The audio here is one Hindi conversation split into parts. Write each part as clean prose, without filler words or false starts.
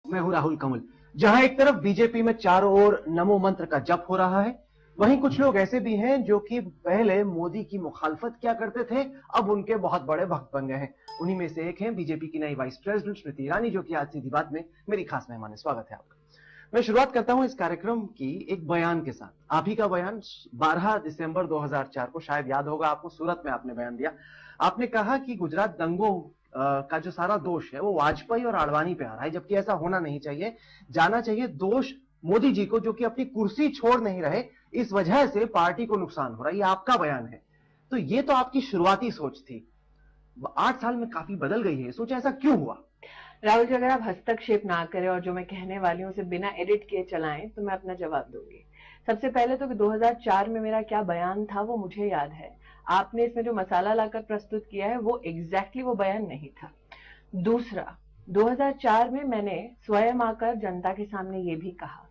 मैं हूं राहुल कंवल। जहां एक तरफ बीजेपी में चारों ओर नमो मंत्र का जप हो रहा है, वहीं कुछ लोग ऐसे भी हैं जो कि पहले मोदी की मुखालफत क्या करते थे, अब उनके बहुत बड़े भक्त बन गए हैं। उन्हीं में से एक हैं बीजेपी की नई वाइस प्रेसिडेंट स्मृति ईरानी, जो कि आज सीधी बात में मेरी खास मेहमान है। स्वागत है आपका। मैं शुरुआत करता हूं इस कार्यक्रम की एक बयान के साथ। आप ही का बयान 12 दिसंबर 2004 को, शायद याद होगा आपको, सूरत में आपने बयान दिया। आपने कहा कि गुजरात दंगों का जो सारा दोष है वो वाजपेयी और आडवाणी पे आ रहा है, जबकि ऐसा होना नहीं चाहिए। जाना चाहिए दोष मोदी जी को, जो कि अपनी कुर्सी छोड़ नहीं रहे, इस वजह से पार्टी को नुकसान हो रहा है। ये आपका बयान है। तो ये तो आपकी शुरुआती सोच थी, 8 साल में काफी बदल गई है सोच। ऐसा क्यों हुआ? राहुल जी, अगर आप हस्तक्षेप ना करें और जो मैं कहने वाली हूँ उसे बिना एडिट किए चलाएं तो मैं अपना जवाब दूंगी। सबसे पहले तो कि 2004 में मेरा क्या बयान था वो मुझे याद है। आपने इसमें जो मसाला लाकर प्रस्तुत किया है वो एग्जैक्टली वो बयान नहीं था। दूसरा, 2004 में मैंने स्वयं आकर जनता के सामने ये भी कहा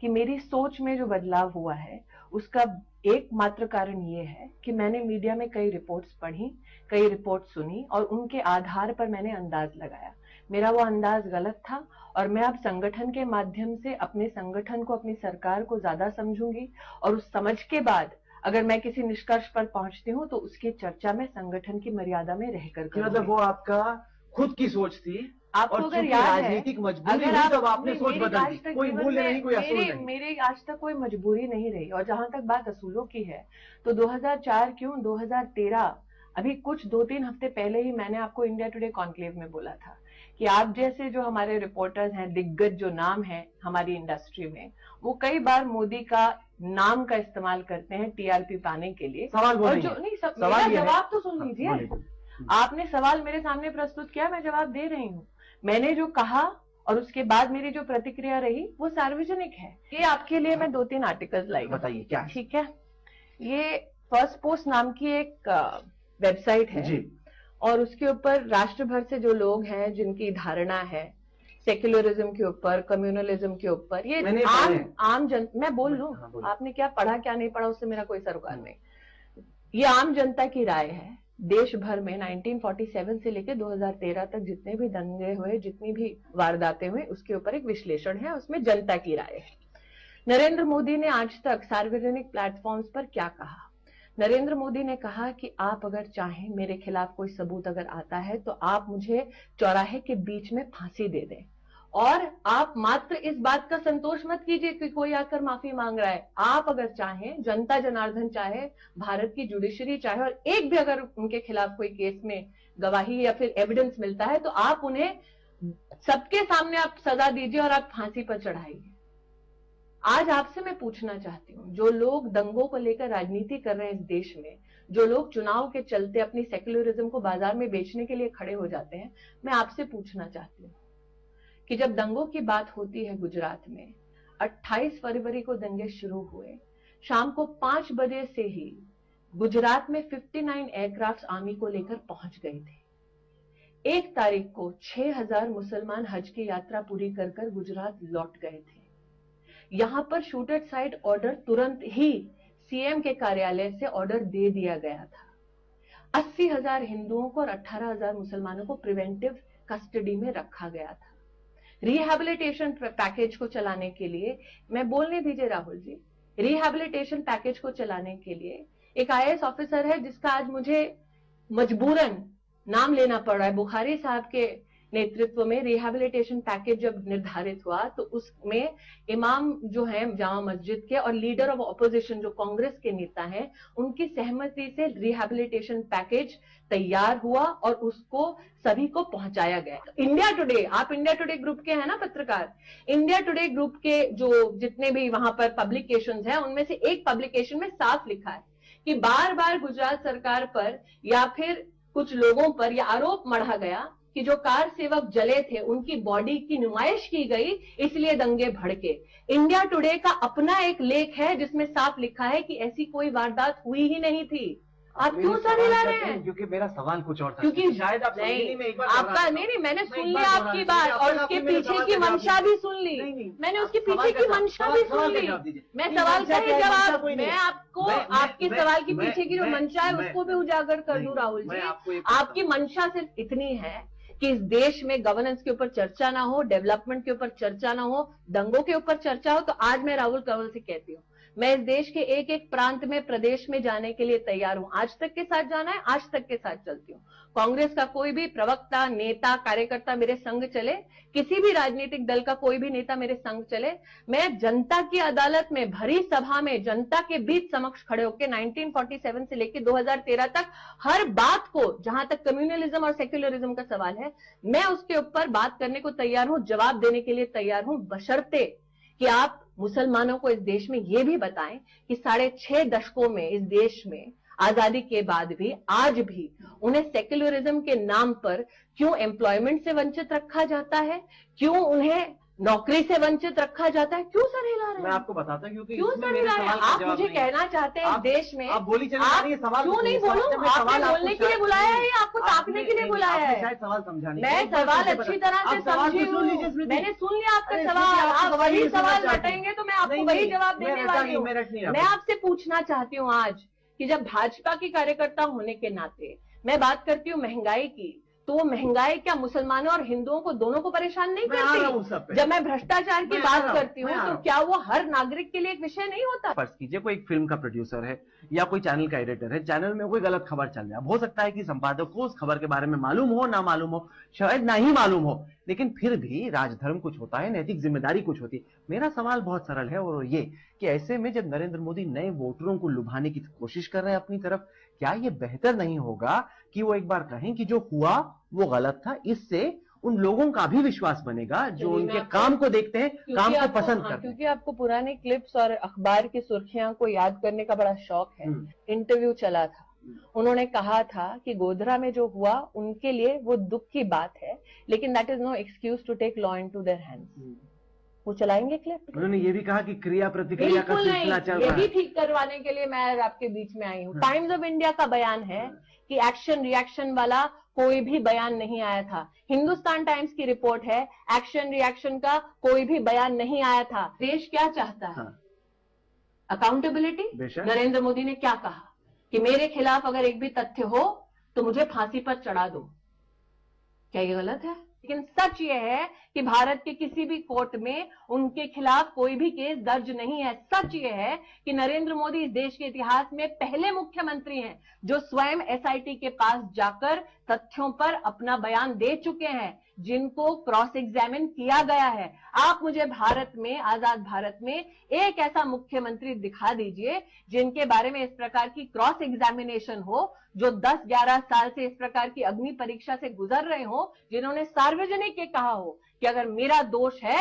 कि मेरी सोच में जो बदलाव हुआ है उसका एकमात्र कारण ये है कि मैंने मीडिया में कई रिपोर्ट्स पढ़ी, कई रिपोर्ट सुनी और उनके आधार पर मैंने अंदाज लगाया। मेरा वो अंदाज गलत था और मैं अब संगठन के माध्यम से अपने संगठन को, अपनी सरकार को ज्यादा समझूंगी और उस समझ के बाद अगर मैं किसी निष्कर्ष पर पहुंचती हूँ तो उसकी चर्चा में संगठन की मर्यादा में रहकर करूंगी। मतलब वो आपका खुद की सोच थी। आपको अगर याद है, राजनीतिक मजबूरी हुई तब आपने सोच बदल दी। कोई मूल्य नहीं, कोई असूल नहीं। मेरी आज तक कोई मजबूरी नहीं रही। और जहां तक बात असूलों की है तो 2004 क्यों, 2013 अभी कुछ 2-3 हफ्ते पहले ही मैंने आपको इंडिया टुडे कॉन्क्लेव में बोला था कि आप जैसे जो हमारे रिपोर्टर्स हैं, दिग्गज जो नाम है हमारी इंडस्ट्री में, वो कई बार मोदी का नाम का इस्तेमाल करते हैं टीआरपी पाने के लिए। सवाल वो नहीं, मेरा जवाब तो सुन लीजिए। आपने सवाल मेरे सामने प्रस्तुत किया, मैं जवाब दे रही हूँ। मैंने जो कहा और उसके बाद मेरी जो प्रतिक्रिया रही वो सार्वजनिक है। ये आपके लिए मैं 2-3 आर्टिकल्स लाई, बताइए क्या। ठीक है। ये फर्स्ट पोस्ट नाम की एक वेबसाइट है जी। और उसके ऊपर राष्ट्र भर से जो लोग हैं जिनकी धारणा है सेक्युलरिज्म के ऊपर, कम्युनलिज्म के ऊपर, ये आम मैं बोल लूं, आपने क्या पढ़ा क्या नहीं पढ़ा उससे मेरा कोई सरोकार नहीं। ये आम जनता की राय है। देश भर में 1947 से लेकर 2013 तक जितने भी दंगे हुए, जितनी भी वारदातें हुई, उसके ऊपर एक विश्लेषण है, उसमें जनता की राय है। नरेंद्र मोदी ने आज तक सार्वजनिक प्लेटफॉर्म्स पर क्या कहा? नरेंद्र मोदी ने कहा कि आप अगर चाहें, मेरे खिलाफ कोई सबूत अगर आता है तो आप मुझे चौराहे के बीच में फांसी दे दें और आप मात्र इस बात का संतोष मत कीजिए कि कोई आकर माफी मांग रहा है। आप अगर चाहें, जनता जनार्दन चाहे, भारत की जुडिशरी चाहे, और एक भी अगर उनके खिलाफ कोई केस में गवाही या फिर एविडेंस मिलता है तो आप उन्हें सबके सामने आप सजा दीजिए और आप फांसी पर चढ़ाइए। आज आपसे मैं पूछना चाहती हूँ, जो लोग दंगों को लेकर राजनीति कर रहे हैं इस देश में, जो लोग चुनाव के चलते अपनी सेक्युलरिज्म को बाजार में बेचने के लिए खड़े हो जाते हैं, मैं आपसे पूछना चाहती हूँ कि जब दंगों की बात होती है गुजरात में, 28 फरवरी को दंगे शुरू हुए, शाम को 5 बजे से ही गुजरात में 59 एयरक्राफ्ट आर्मी को लेकर पहुंच गए थे। 1 तारीख को 6000 मुसलमान हज की यात्रा पूरी कर कर गुजरात लौट गए थे। यहां पर शूट एट साइट ऑर्डर तुरंत ही सीएम के कार्यालय से ऑर्डर दे दिया गया था। 80,000 हिंदुओं को और 18,000 मुसलमानों को प्रिवेंटिव कस्टडी में रखा गया था। रिहैबिलिटेशन पैकेज को चलाने के लिए, मैं बोलने दीजिए राहुल जी, रिहैबिलिटेशन पैकेज को चलाने के लिए एक आईएएस ऑफिसर है जिसका आज मुझे मजबूरन नाम लेना पड़ रहा है। बुखारी साहब के नेतृत्व में रिहैबिलिटेशन पैकेज जब निर्धारित हुआ तो उसमें इमाम जो है जामा मस्जिद के और लीडर ऑफ ऑपोजिशन जो कांग्रेस के नेता हैं, उनकी सहमति से रिहैबिलिटेशन पैकेज तैयार हुआ और उसको सभी को पहुंचाया गया। इंडिया टुडे, आप इंडिया टुडे ग्रुप के हैं ना पत्रकार, इंडिया टुडे ग्रुप के जो जितने भी वहां पर पब्लिकेशंस हैं उनमें से एक पब्लिकेशन में साफ लिखा है कि बार बार गुजरात सरकार पर या फिर कुछ लोगों पर यह आरोप मढ़ा गया कि जो कार सेवक जले थे उनकी बॉडी की नुमाइश की गई, इसलिए दंगे भड़के। इंडिया टुडे का अपना एक लेख है जिसमें साफ लिखा है कि ऐसी कोई वारदात हुई ही नहीं थी। आप क्यों सर हिला रहे हैं? क्योंकि मेरा सवाल कुछ और था। क्योंकि शायद आप नहीं, में एक बार आपका नहीं, मैंने सुन ली आपकी बात और उसके पीछे की मंशा भी सुन ली। मैंने उसके पीछे की मंशा भी सुन ली। मैं सवाल का ही जवाब, मैं आपको आपके सवाल के पीछे की जो मंशा है उसको भी उजागर कर दूं राहुल जी। आपकी मंशा सिर्फ इतनी है कि इस देश में गवर्नेंस के ऊपर चर्चा ना हो, डेवलपमेंट के ऊपर चर्चा ना हो, दंगों के ऊपर चर्चा हो, तो आज मैं राहुल कंवल से कहती हूँ, मैं इस देश के एक एक प्रांत में, प्रदेश में जाने के लिए तैयार हूं। आज तक के साथ जाना है, आज तक के साथ चलती हूं। कांग्रेस का कोई भी प्रवक्ता, नेता, कार्यकर्ता मेरे संग चले, किसी भी राजनीतिक दल का कोई भी नेता मेरे संग चले, मैं जनता की अदालत में, भरी सभा में, जनता के बीच समक्ष खड़े होकर 1947 से लेकर 2013 तक हर बात को, जहां तक कम्युनलिज्म और सेक्युलरिज्म का सवाल है, मैं उसके ऊपर बात करने को तैयार हूं, जवाब देने के लिए तैयार हूं, बशर्ते कि आप मुसलमानों को इस देश में यह भी बताएं कि 6.5 दशकों में इस देश में आजादी के बाद भी, आज भी उन्हें सेक्युलरिज्म के नाम पर क्यों एम्प्लॉयमेंट से वंचित रखा जाता है, क्यों उन्हें नौकरी से वंचित रखा जाता है। क्यों सर हिला रहे हैं? मैं आपको बताता हूं क्योंकि क्यों सर हिला रहे हैं? आप मुझे कहना चाहते हैं देश में आप बोली चले जा रही है, सवाल क्यों नहीं बोलूं? आपने बोलने के लिए बुलाया है या आपको ताकने के लिए बुलाया है? शायद सवाल समझाने, मैं सवाल अच्छी तरह से समझी हूँ, मैंने सुन लिया आपका सवाल। आप वही सवाल रटेंगे तो मैं आपको वही जवाब देने वाली हूँ। मैं आपसे पूछना चाहती हूँ आज कि जब भाजपा की कार्यकर्ता होने के नाते मैं बात करती हूँ महंगाई की, तो वो महंगाई क्या मुसलमानों और हिंदुओं को, दोनों को परेशान नहीं करती? जब मैं भ्रष्टाचार की बात करती हूँ तो क्या वो हर नागरिक के लिए एक विषय नहीं होता? फर्ज कीजिए कोई एक फिल्म का प्रोड्यूसर है या कोई चैनल का एडिटर है, चैनल में कोई गलत खबर चल रहा है, हो सकता है कि संपादक को उस खबर के बारे में मालूम हो, ना मालूम हो, शायद ना ही मालूम हो, लेकिन फिर भी राजधर्म कुछ होता है, नैतिक जिम्मेदारी कुछ होती है। मेरा सवाल बहुत सरल है और ये कि ऐसे में जब नरेंद्र मोदी नए वोटरों को लुभाने की कोशिश कर रहे हैं अपनी तरफ, क्या ये बेहतर नहीं होगा कि वो एक बार कहें कि जो हुआ वो गलत था? इससे उन लोगों का भी विश्वास बनेगा जो उनके काम को देखते हैं, काम को पसंद करते हैं। क्योंकि आपको पुराने क्लिप्स और अखबार की सुर्खियां को याद करने का बड़ा शौक है। इंटरव्यू चला था, उन्होंने कहा था कि गोधरा में जो हुआ उनके लिए वो दुख की बात है, लेकिन that is no excuse to take law into their hands. वो चलाएंगे क्लिप। उन्होंने ये भी कहा कि क्रिया प्रतिक्रिया का सिलसिला चल रहा है। ये भी ठीक करवाने के लिए मैं आपके बीच में आई हूँ। टाइम्स ऑफ इंडिया का बयान है कि एक्शन रिएक्शन वाला कोई भी बयान नहीं आया था। हिंदुस्तान टाइम्स की रिपोर्ट है एक्शन रिएक्शन का कोई भी बयान नहीं आया था। देश क्या चाहता है? अकाउंटेबिलिटी। नरेंद्र मोदी ने क्या कहा कि मेरे खिलाफ अगर एक भी तथ्य हो तो मुझे फांसी पर चढ़ा दो। क्या ये गलत है? लेकिन सच ये है कि भारत के किसी भी कोर्ट में उनके खिलाफ कोई भी केस दर्ज नहीं है। सच ये है कि नरेंद्र मोदी इस देश के इतिहास में पहले मुख्यमंत्री हैं जो स्वयं एसआईटी के पास जाकर तथ्यों पर अपना बयान दे चुके हैं, जिनको क्रॉस एग्जामिन किया गया है। आप मुझे भारत में, आजाद भारत में एक ऐसा मुख्यमंत्री दिखा दीजिए जिनके बारे में इस प्रकार की क्रॉस एग्जामिनेशन हो, जो 10-11 साल से इस प्रकार की अग्नि परीक्षा से गुजर रहे हो, जिन्होंने सार्वजनिक ये कहा हो कि अगर मेरा दोष है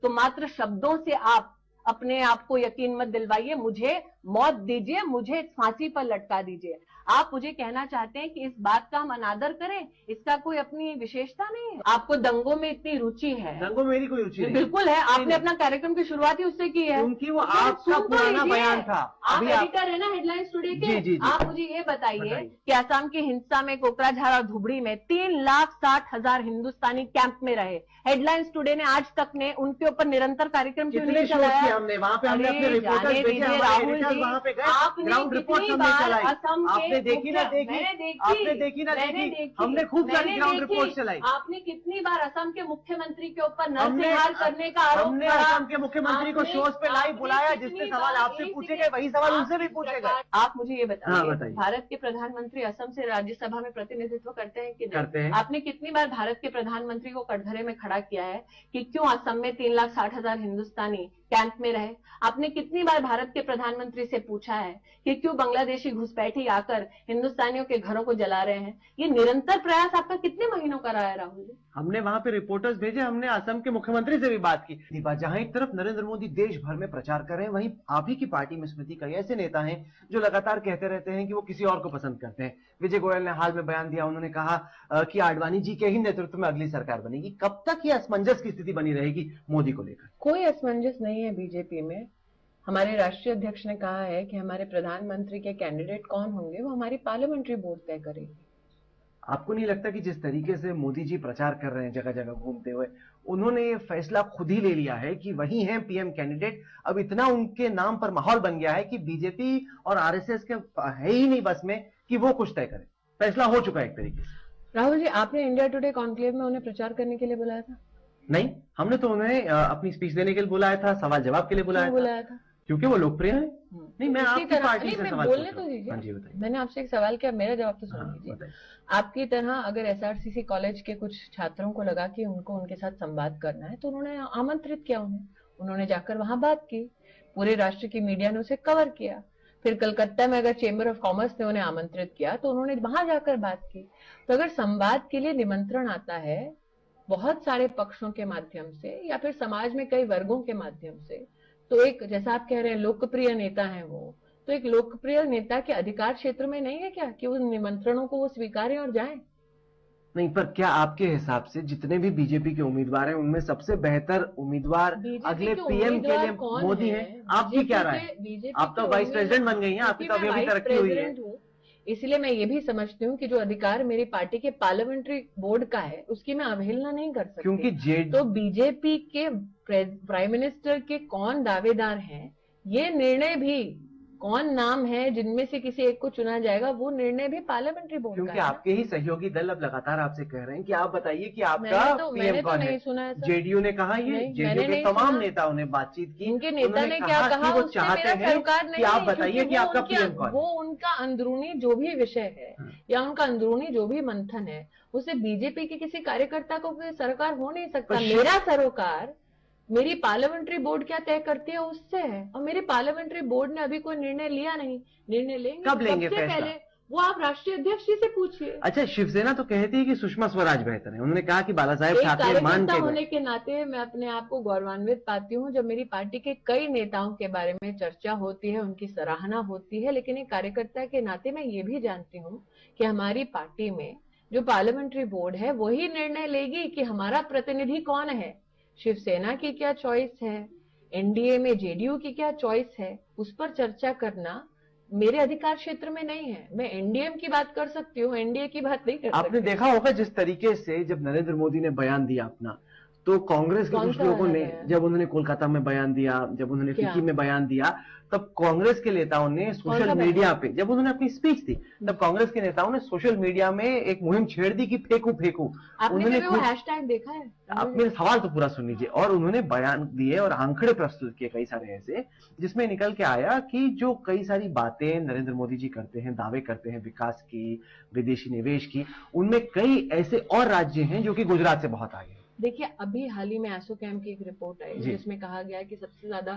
तो मात्र शब्दों से आप अपने आप को यकीन मत दिलवाइए, मुझे मौत दीजिए, मुझे फांसी पर लटका दीजिए। आप मुझे कहना चाहते हैं कि इस बात का हम अनादर करें, इसका कोई अपनी विशेषता नहीं है। आपको दंगों में इतनी रुचि है। दंगों में मेरी कोई रुचि नहीं। बिल्कुल है, आपने अपना कार्यक्रम की शुरुआत ही उससे की है। उनकी वो आपका पुराना बयान था। आप एडिटर है ना हेडलाइंस टुडे के। जी। आप मुझे ये बताइए कि असम के हिंसा में, कोकराझार और धुबरी में 3,60,000 हिंदुस्तानी कैंप में रहे। हेडलाइंस टुडे ने आज तक ने उनके ऊपर निरंतर कार्यक्रम क्यों नहीं चलाया? हमने वहां पे हमने अपने रिपोर्टर्स भेजे, हमारे एडिटर्स वहां पे गए, ग्राउंड रिपोर्ट हमने चलाई। आपने देखी ना देखी? आपने देखी ना देखी? हमने खूब सारी ग्राउंड रिपोर्ट चलाई। आपने कितनी बार असम के मुख्यमंत्री के ऊपर नरसंहार करने का आरोप? हमने असम के मुख्यमंत्री को शोज पे लाइव बुलाया, जिससे सवाल आपसे पूछे गए वही सवाल उनसे भी पूछे गए। आप मुझे ये बताइए, भारत के प्रधानमंत्री असम से राज्यसभा में प्रतिनिधित्व करते हैं कि करते हैं? आपने कितनी बार भारत के प्रधानमंत्री को कटघरे में खड़ा किया है कि क्यों असम में 3,60,000 हिंदुस्तानी कैंप में रहे? आपने कितनी बार भारत के प्रधानमंत्री से पूछा है कि क्यों बांग्लादेशी घुसपैठी आकर हिंदुस्तानियों के घरों को जला रहे हैं? ये निरंतर प्रयास आपका कितने महीनों का रहा है राहुल जी? हमने वहां पे रिपोर्टर्स भेजे, हमने असम के मुख्यमंत्री से भी बात की। दीपा, जहां एक तरफ नरेंद्र मोदी देश भर में प्रचार कर रहे हैं, वहीं आप ही की पार्टी में स्मृति कई ऐसे नेता हैं जो लगातार कहते रहते हैं कि वो किसी और को पसंद करते हैं। विजय गोयल ने हाल में बयान दिया, उन्होंने कहा कि आडवाणी जी के ही नेतृत्व में अगली सरकार बनेगी। कब तक ये असमंजस की स्थिति बनी रहेगी मोदी को लेकर? कोई असमंजस नहीं है बीजेपी में। हमारे राष्ट्रीय अध्यक्ष ने कहा है कि हमारे प्रधानमंत्री के कैंडिडेट कौन होंगे वो हमारी पार्लियामेंट्री बोर्ड तय करेगी। आपको नहीं लगता कि जिस तरीके से मोदी जी प्रचार कर रहे हैं जगह जगह घूमते हुए, उन्होंने ये फैसला खुद ही ले लिया है कि वही हैं पीएम कैंडिडेट? अब इतना उनके नाम पर माहौल बन गया है कि बीजेपी और आरएसएस के है ही नहीं बस में कि वो कुछ तय करें। फैसला हो चुका है एक तरीके से। राहुल जी, आपने इंडिया टुडे कॉन्क्लेव में उन्हें प्रचार करने के लिए बुलाया था? नहीं, हमने तो उन्हें अपनी स्पीच देने के लिए बुलाया था, सवाल जवाब के लिए बुलाया था। क्योंकि वो लोकप्रिय है। नहीं, मैं आपकी पार्टी से सवाल बोलने तो दीजिए। हाँ जी, बताइए। मैंने आपसे एक सवाल किया, मेरा जवाब तो सुन लीजिए। आपकी तरह अगर एसआरसीसी कॉलेज के कुछ छात्रों को लगा कि उनको उनके साथ संवाद करना है, तो उन्होंने आमंत्रित किया उन्होंने जाकर वहां बात की, पूरे राष्ट्र की मीडिया ने उसे कवर किया। फिर कलकत्ता में अगर चेंबर ऑफ कॉमर्स ने उन्हें आमंत्रित किया तो उन्होंने वहां जाकर बात की। तो अगर संवाद के लिए निमंत्रण आता है बहुत सारे पक्षों के माध्यम से या फिर समाज में कई वर्गों के माध्यम से, तो एक, जैसा आप कह रहे हैं लोकप्रिय नेता है वो, तो एक लोकप्रिय नेता के अधिकार क्षेत्र में नहीं है क्या कि उन निमंत्रणों को वो स्वीकारें और जाएं? नहीं, पर क्या आपके हिसाब से जितने भी बीजेपी के उम्मीदवार हैं उनमें सबसे बेहतर उम्मीदवार अगले पीएम के लिए मोदी हैं? आपकी क्या राय है? आप तो वाइस प्रेसिडेंट बन गई हैं, आपकी तो अभी तरक्की हुई है। इसलिए मैं ये भी समझती हूँ कि जो अधिकार मेरी पार्टी के पार्लियामेंट्री बोर्ड का है उसकी मैं अवहेलना नहीं कर सकती, क्योंकि तो बीजेपी के प्राइम मिनिस्टर के कौन दावेदार हैं, ये निर्णय भी कौन नाम है जिनमें से किसी एक को चुना जाएगा, वो निर्णय भी पार्लियामेंट्री बोर्ड का है। क्योंकि आपके ही सहयोगी दल अब लगातार आपसे कह रहे हैं कि आप बताइए कि आपका पीएम कौन है। जेडीयू ने कहा, ये जेडीयू के तमाम नेताओं ने बातचीत की, उनके नेता ने क्या कहा, वो चाहते हैं कि आप बताइए कि आपका पीएम कौन है। वो उनका अंदरूनी जो भी विषय है या उनका अंदरूनी जो भी मंथन है, उसे बीजेपी के किसी कार्यकर्ता को सरोकार हो नहीं सकता। मेरा सरोकार मेरी पार्लियामेंट्री बोर्ड क्या तय करती है उससे है, और मेरी पार्लियामेंट्री बोर्ड ने अभी कोई निर्णय लिया नहीं। निर्णय लेंगे, कब लेंगे सबसे पहले वो आप राष्ट्रीय अध्यक्ष जी से पूछिए। अच्छा, शिवसेना तो कहती है कि सुषमा स्वराज बेहतर है। उन्होंने कहा कि बाला साहेब ठाकरे मान के होने के नाते मैं अपने आप को गौरवान्वित पाती हूँ जब मेरी पार्टी के कई नेताओं के बारे में चर्चा होती है, उनकी सराहना होती है, लेकिन एक कार्यकर्ता के नाते मैं ये भी जानती हूँ कि हमारी पार्टी में जो पार्लियामेंट्री बोर्ड है वही निर्णय लेगी कि हमारा प्रतिनिधि कौन है। शिवसेना की क्या चॉइस है, एनडीए में जेडीयू की क्या चॉइस है, उस पर चर्चा करना मेरे अधिकार क्षेत्र में नहीं है। मैं एनडीएम की बात कर सकती हूँ, एनडीए की बात नहीं कर सकती। आपने देखा होगा जिस तरीके से जब नरेंद्र मोदी ने बयान दिया अपना, तो कांग्रेस के कुछ लोगों ने, जब उन्होंने कोलकाता में बयान दिया, जब उन्होंने फिक्की में बयान दिया, तब कांग्रेस के नेताओं ने सोशल मीडिया पे, जब उन्होंने अपनी स्पीच दी, तब कांग्रेस के नेताओं ने सोशल मीडिया में एक मुहिम छेड़ दी कि फेंकू फेंकू। उन्होंने हैशटैग देखा है? आप मेरा सवाल तो पूरा सुन लीजिए। और उन्होंने बयान दिए और आंकड़े प्रस्तुत किए कई सारे ऐसे, जिसमें निकल के आया कि जो कई सारी बातें नरेंद्र मोदी जी करते हैं, दावे करते हैं विकास की, विदेशी निवेश की, उनमें कई ऐसे और राज्य हैं जो कि गुजरात से बहुत आगे। देखिए, अभी हाल ही में एसोचैम की एक रिपोर्ट आई जिसमें कहा गया कि सबसे ज्यादा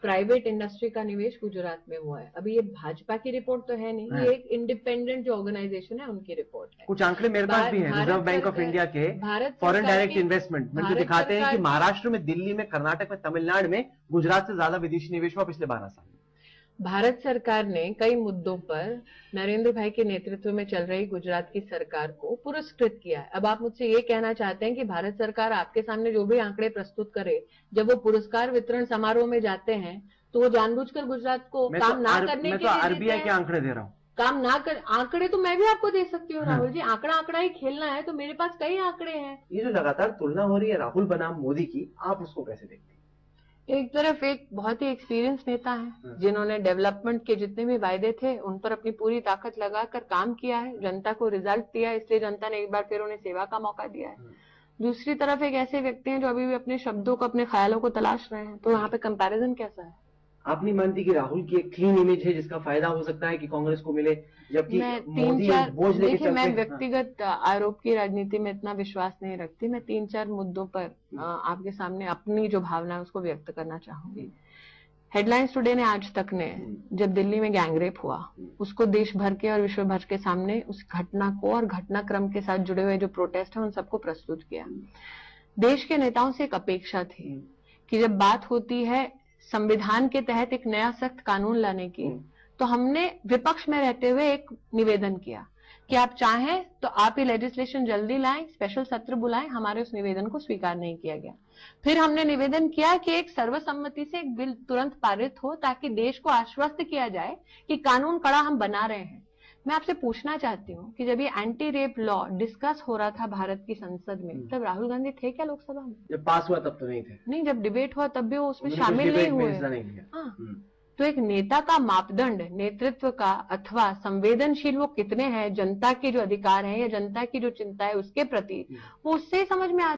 प्राइवेट इंडस्ट्री का निवेश गुजरात में हुआ है। अभी ये भाजपा की रिपोर्ट तो है नहीं, ये एक इंडिपेंडेंट जो ऑर्गेनाइजेशन है उनकी रिपोर्ट है। कुछ आंकड़े मेरे पास भी हैं, रिजर्व बैंक ऑफ इंडिया के फॉरेन डायरेक्ट इन्वेस्टमेंट में, जो दिखाते हैं कि महाराष्ट्र में, दिल्ली में, कर्नाटक में, तमिलनाडु में गुजरात से ज्यादा विदेशी निवेश हुआ पिछले 12 साल में। भारत सरकार ने कई मुद्दों पर नरेंद्र भाई के नेतृत्व में चल रही गुजरात की सरकार को पुरस्कृत किया है। अब आप मुझसे ये कहना चाहते हैं कि भारत सरकार आपके सामने जो भी आंकड़े प्रस्तुत करे, जब वो पुरस्कार वितरण समारोह में जाते हैं तो वो जानबूझकर गुजरात को काम ना करने के लिए आरबीआई के आंकड़े दे रहा हूँ, काम ना कर। आंकड़े तो मैं भी आपको दे सकती हूँ राहुल जी, आंकड़ा ही खेलना है तो मेरे पास कई आंकड़े हैं। ये जो लगातार तुलना हो रही है राहुल बनाम मोदी की, आप उसको कैसे देखते हैं? एक तरफ एक बहुत ही एक्सपीरियंस नेता है जिन्होंने डेवलपमेंट के जितने भी वायदे थे उन पर अपनी पूरी ताकत लगाकर काम किया है, जनता को रिजल्ट दिया, इसलिए जनता ने एक बार फिर उन्हें सेवा का मौका दिया है। दूसरी तरफ एक ऐसे व्यक्ति हैं जो अभी भी अपने शब्दों को, अपने ख्यालों को तलाश रहे हैं। तो यहाँ पे कंपैरिजन कैसा है? आप नहीं मानती कि राहुल की एक क्लीन इमेज है जिसका फायदा हो सकता है कि कांग्रेस को मिले, जबकि मोदी बोझ लेके चलते हैं? मैं व्यक्तिगत आरोप की राजनीति में इतना विश्वास नहीं रखती। मैं 3-4 मुद्दों पर आपके सामने अपनी जो भावना है उसको व्यक्त करना चाहूंगी। हेडलाइंस टुडे ने, आज तक ने, जब दिल्ली में गैंगरेप हुआ उसको देश भर के और विश्व भर के सामने उस घटना को और घटनाक्रम के साथ जुड़े हुए जो प्रोटेस्ट है उन सबको प्रस्तुत किया। देश के नेताओं से एक अपेक्षा थी कि जब बात होती है संविधान के तहत एक नया सख्त कानून लाने की, तो हमने विपक्ष में रहते हुए एक निवेदन किया कि आप चाहें तो आप ये लेजिस्लेशन जल्दी लाएं, स्पेशल सत्र बुलाएं। हमारे उस निवेदन को स्वीकार नहीं किया गया। फिर हमने निवेदन किया कि एक सर्वसम्मति से एक बिल तुरंत पारित हो ताकि देश को आश्वस्त किया जाए कि कानून कड़ा हम बना रहे हैं। मैं आपसे पूछना चाहती हूँ कि जब ये एंटी रेप लॉ डिस्कस हो रहा था भारत की संसद में, तब राहुल गांधी थे क्या लोकसभा में? जब पास हुआ तब तो नहीं थे। नहीं, जब डिबेट हुआ तब भी वो उसमें शामिल नहीं हुए। हाँ, तो एक नेता का मापदंड नेतृत्व का अथवा संवेदनशील वो कितने हैं जनता के जो अधिकार हैं या जनता की जो चिंता है उसके प्रति, वो उससे ही समझ में आ